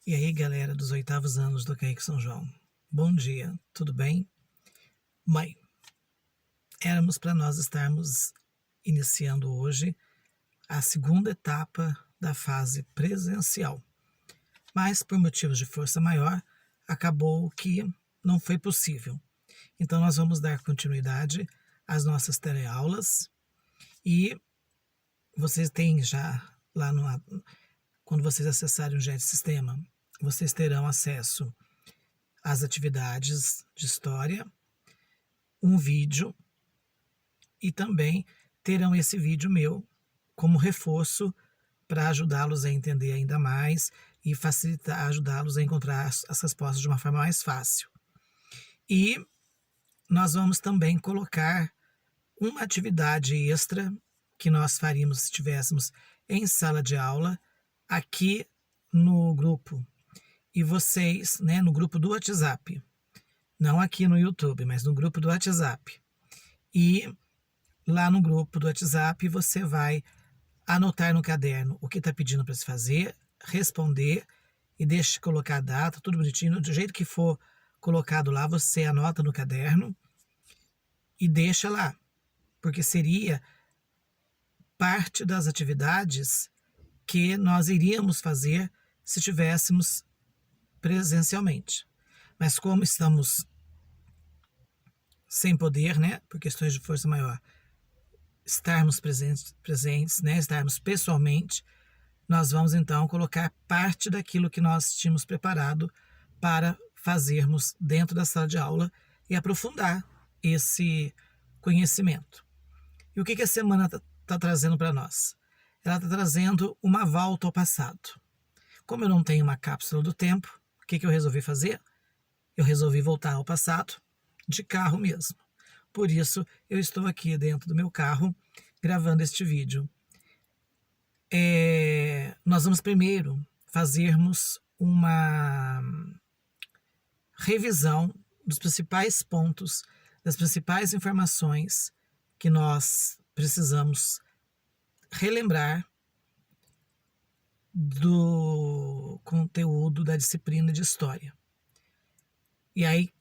E aí, galera dos 8º anos do CAIC São João, bom dia, tudo bem? Bem, éramos para nós estarmos iniciando hoje a segunda etapa da fase presencial, mas por motivos de força maior, acabou que não foi possível. Então nós vamos dar continuidade às nossas teleaulas e vocês têm já lá quando vocês acessarem o JET Sistema, vocês terão acesso às atividades de história, um vídeo e também terão esse vídeo meu como reforço para ajudá-los a entender ainda mais e facilitar, ajudá-los a encontrar as respostas de uma forma mais fácil. E nós vamos também colocar uma atividade extra que nós faríamos se estivéssemos em sala de aula aqui no grupo. E vocês, no grupo do WhatsApp, não aqui no YouTube, mas no grupo do WhatsApp. E lá no grupo do WhatsApp você vai anotar no caderno o que está pedindo para se fazer, responder e deixe colocar a data, tudo bonitinho, do jeito que for colocado lá, você anota no caderno e deixa lá, porque seria parte das atividades que nós iríamos fazer se tivéssemos presencialmente. Mas como estamos sem poder, por questões de força maior, estarmos presentes, estarmos pessoalmente, nós vamos então colocar parte daquilo que nós tínhamos preparado para fazermos dentro da sala de aula e aprofundar esse conhecimento. E o que a semana está trazendo para nós? Ela está trazendo uma volta ao passado. Como eu não tenho uma cápsula do tempo, o que eu resolvi fazer? Eu resolvi voltar ao passado de carro mesmo. Por isso, eu estou aqui dentro do meu carro gravando este vídeo. Nós vamos primeiro fazermos uma revisão dos principais pontos, das principais informações que nós precisamos relembrar do conteúdo da disciplina de História. E aí,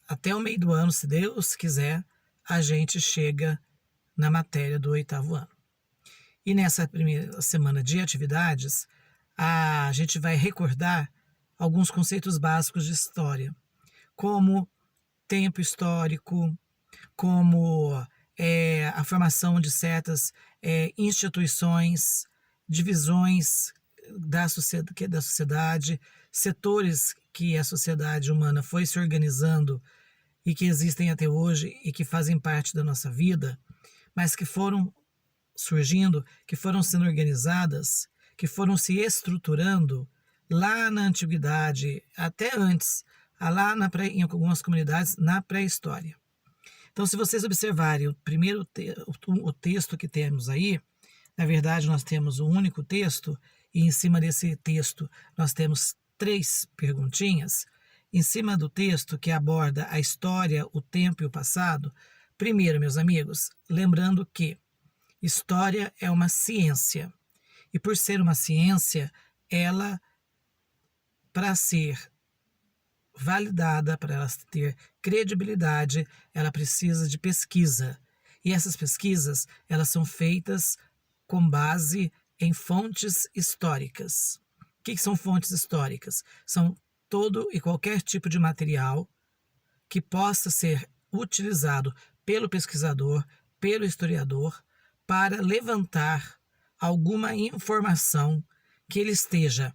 até o meio do ano, se Deus quiser, a gente chega na matéria do 8º ano. E nessa primeira semana de atividades, a gente vai recordar alguns conceitos básicos de história, como tempo histórico, como a formação de certas instituições, divisões da sociedade, setores que a sociedade humana foi se organizando e que existem até hoje e que fazem parte da nossa vida, mas que foram surgindo, que foram sendo organizadas, que foram se estruturando lá na antiguidade, até antes, lá em algumas comunidades, na pré-história. Então, se vocês observarem o texto que temos aí, na verdade nós temos um único texto, e em cima desse texto nós temos 3 perguntinhas. Em cima do texto que aborda a história, o tempo e o passado, primeiro, meus amigos, lembrando que história é uma ciência. E por ser uma ciência, ela, para ser validada, para ela ter credibilidade, ela precisa de pesquisa. E essas pesquisas, elas são feitas com base em fontes históricas. O que são fontes históricas? São todo e qualquer tipo de material que possa ser utilizado pelo pesquisador, pelo historiador, para levantar alguma informação que ele esteja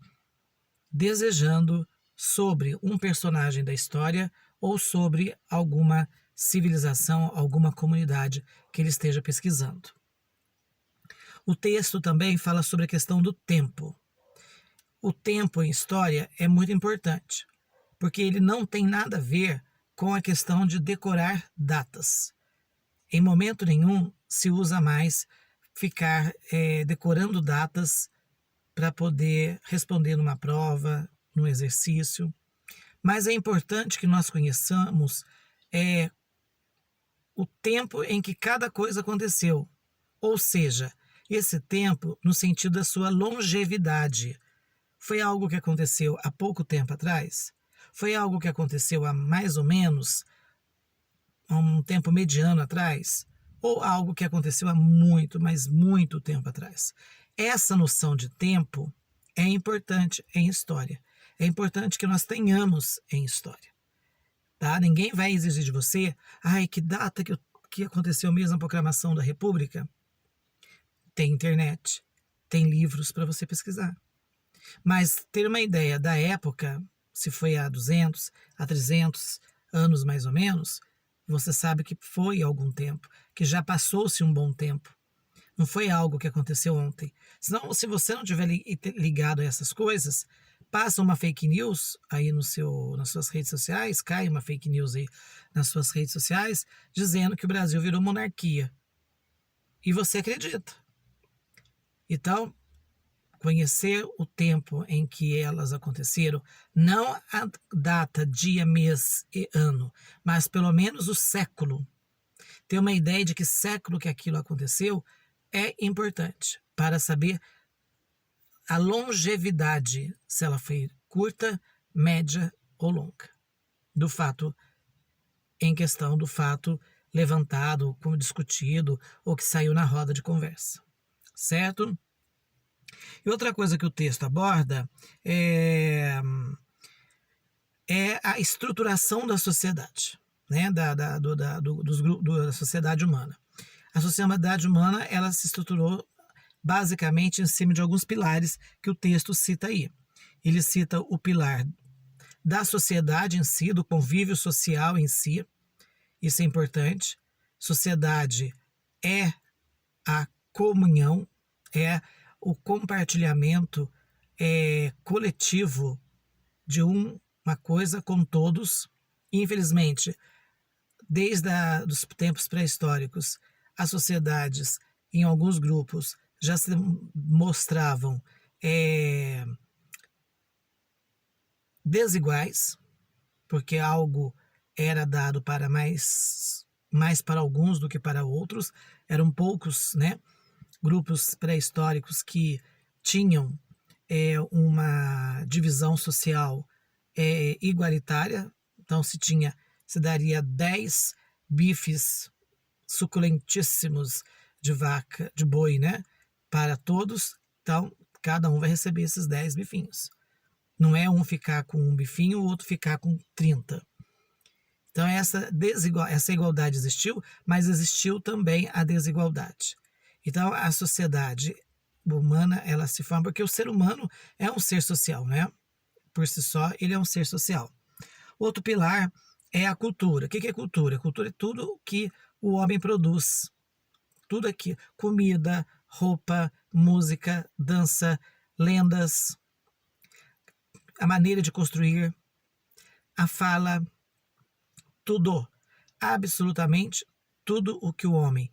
desejando sobre um personagem da história ou sobre alguma civilização, alguma comunidade que ele esteja pesquisando. O texto também fala sobre a questão do tempo. O tempo em história é muito importante, porque ele não tem nada a ver com a questão de decorar datas. Em momento nenhum se usa mais ficar decorando datas para poder responder numa prova, num exercício. Mas é importante que nós conheçamos o tempo em que cada coisa aconteceu. Ou seja, esse tempo no sentido da sua longevidade. Foi algo que aconteceu há pouco tempo atrás? Foi algo que aconteceu há mais ou menos há um tempo mediano atrás? Ou algo que aconteceu há muito, mas muito tempo atrás? Essa noção de tempo é importante em história. É importante que nós tenhamos em história. Tá? Ninguém vai exigir de você, ai, que data que aconteceu mesmo a proclamação da República? Tem internet, tem livros para você pesquisar. Mas ter uma ideia da época, se foi há 200, há 300 anos mais ou menos, você sabe que foi algum tempo, que já passou-se um bom tempo. Não foi algo que aconteceu ontem. Senão, se você não tiver ligado a essas coisas, passa uma fake news aí nas suas redes sociais, cai uma fake news aí nas suas redes sociais, dizendo que o Brasil virou monarquia. E você acredita. Então, conhecer o tempo em que elas aconteceram, não a data, dia, mês e ano, mas pelo menos o século. Ter uma ideia de que século que aquilo aconteceu é importante para saber a longevidade, se ela foi curta, média ou longa, do fato em questão, do fato levantado, como discutido, ou que saiu na roda de conversa. Certo? E outra coisa que o texto aborda é a estruturação da sociedade, né? Da sociedade humana. A sociedade humana ela se estruturou basicamente em cima de alguns pilares que o texto cita aí. Ele cita o pilar da sociedade em si, do convívio social em si, isso é importante. Sociedade é a comunhão, é o compartilhamento coletivo de uma coisa com todos. Infelizmente, desde os tempos pré-históricos, as sociedades, em alguns grupos, já se mostravam desiguais, porque algo era dado para mais para alguns do que para outros. Eram poucos, né, grupos pré-históricos que tinham uma divisão social igualitária. Então se daria 10 bifes suculentíssimos de vaca, de boi, né, para todos. Então cada um vai receber esses 10 bifinhos. Não é um ficar com um bifinho, o outro ficar com 30. Então essa igualdade existiu, mas existiu também a desigualdade. Então a sociedade humana ela se forma porque o ser humano é um ser social, né? Por si só ele é um ser social. Outro pilar é a cultura. O que é cultura? Cultura é tudo que o homem produz. Tudo aqui, comida, roupa, música, dança, lendas, a maneira de construir, a fala, tudo, absolutamente tudo o que o homem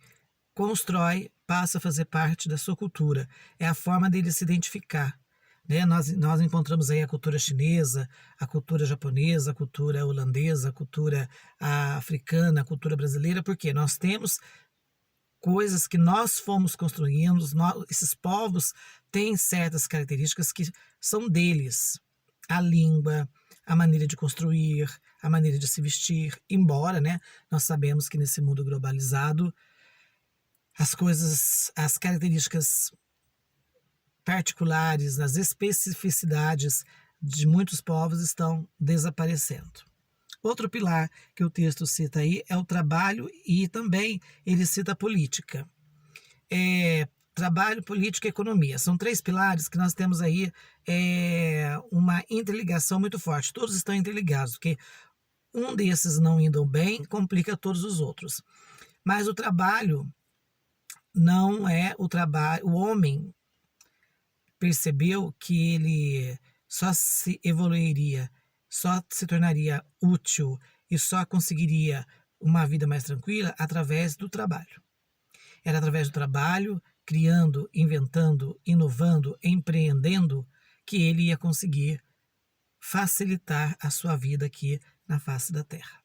constrói passa a fazer parte da sua cultura. É a forma dele se identificar. Né? Nós encontramos aí a cultura chinesa, a cultura japonesa, a cultura holandesa, a cultura africana, a cultura brasileira, porque nós temos coisas que nós fomos construindo, esses povos têm certas características que são deles. A língua, a maneira de construir, a maneira de se vestir, embora, né, nós sabemos que nesse mundo globalizado as características particulares, as especificidades de muitos povos estão desaparecendo. Outro pilar que o texto cita aí é o trabalho e também ele cita a política. Trabalho, política e economia. São 3 pilares que nós temos aí uma interligação muito forte. Todos estão interligados, porque um desses não indo bem complica todos os outros. Mas o trabalho não é o trabalho. O homem percebeu que ele só se evoluiria, só se tornaria útil e só conseguiria uma vida mais tranquila através do trabalho. Era através do trabalho, criando, inventando, inovando, empreendendo, que ele ia conseguir facilitar a sua vida aqui na face da Terra.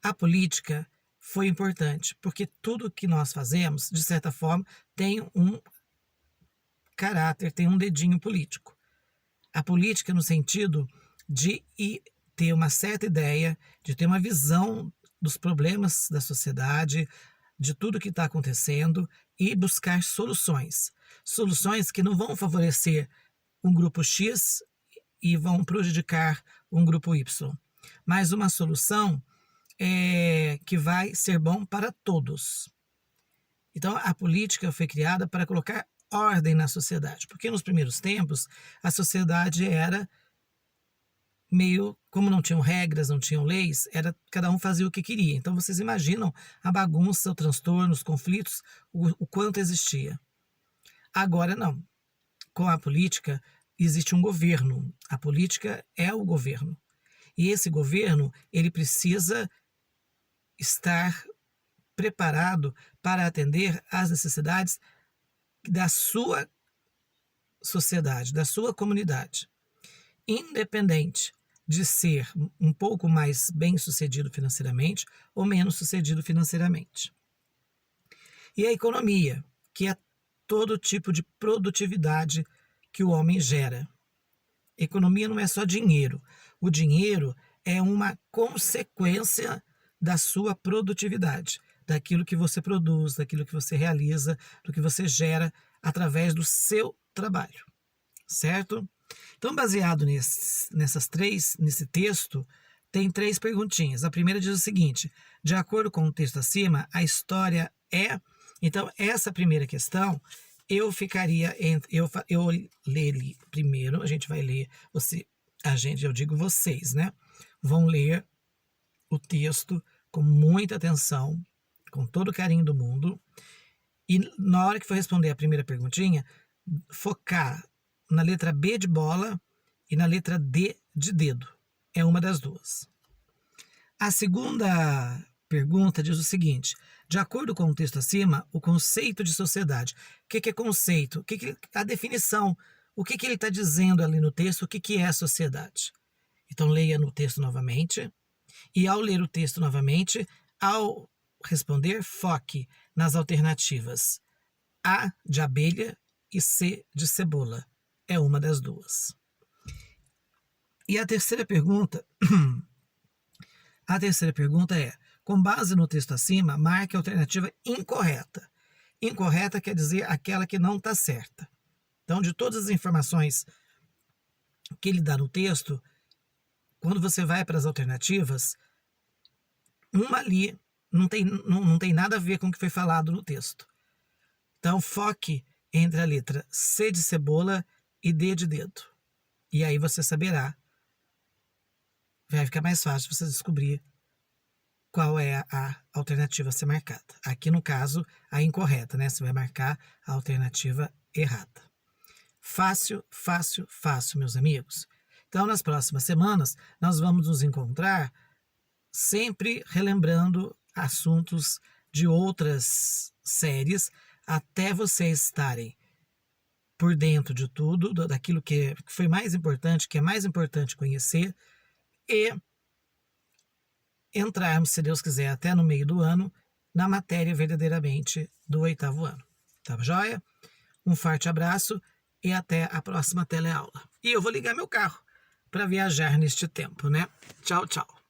A política foi importante, porque tudo que nós fazemos, de certa forma, tem um caráter, tem um dedinho político. A política no sentido de ter uma certa ideia, de ter uma visão dos problemas da sociedade, de tudo que está acontecendo e buscar soluções. Soluções que não vão favorecer um grupo X e vão prejudicar um grupo Y, mas uma solução que vai ser bom para todos. Então, a política foi criada para colocar ordem na sociedade, porque nos primeiros tempos a sociedade era meio, como não tinham regras, não tinham leis, era cada um fazia o que queria. Então vocês imaginam a bagunça, o transtorno, os conflitos, o quanto existia. Agora não. Com a política existe um governo. A política é o governo. E esse governo, ele precisa estar preparado para atender às necessidades da sua sociedade, da sua comunidade. Independente de ser um pouco mais bem-sucedido financeiramente ou menos sucedido financeiramente. E a economia, que é todo tipo de produtividade que o homem gera. Economia não é só dinheiro. O dinheiro é uma consequência da sua produtividade, daquilo que você produz, daquilo que você realiza, do que você gera através do seu trabalho, certo? Então, baseado nesse texto, tem 3 perguntinhas. A primeira diz o seguinte: de acordo com o texto acima, a história é... Então, essa primeira questão, eu ficaria... Eu leria primeiro, a gente vai ler... eu digo vocês, né? Vão ler o texto com muita atenção, com todo o carinho do mundo, e na hora que for responder a primeira perguntinha, focar na letra B de bola e na letra D de dedo. É uma das duas. A segunda pergunta diz o seguinte: de acordo com o texto acima, o conceito de sociedade. O que é conceito? A definição. O que ele está dizendo ali no texto? O que é a sociedade? Então, leia no texto novamente. E ao ler o texto novamente, ao responder, foque nas alternativas A de abelha e C de cebola. É uma das duas. E a terceira pergunta é: com base no texto acima, marque a alternativa incorreta. Incorreta quer dizer aquela que não está certa. Então, de todas as informações que ele dá no texto, quando você vai para as alternativas, uma ali não tem nada a ver com o que foi falado no texto. Então, foque entre a letra C de cebola e D de dedo. E aí você saberá. Vai ficar mais fácil você descobrir qual é a alternativa a ser marcada. Aqui, no caso, a incorreta, né? Você vai marcar a alternativa errada. Fácil, fácil, fácil, meus amigos. Então, nas próximas semanas, nós vamos nos encontrar sempre relembrando assuntos de outras séries, até vocês estarem por dentro de tudo, daquilo que foi mais importante, que é mais importante conhecer, e entrarmos, se Deus quiser, até no meio do ano, na matéria verdadeiramente do 8º ano. Tá joia? Um forte abraço e até a próxima teleaula. E eu vou ligar meu carro para viajar neste tempo, né? Tchau, tchau.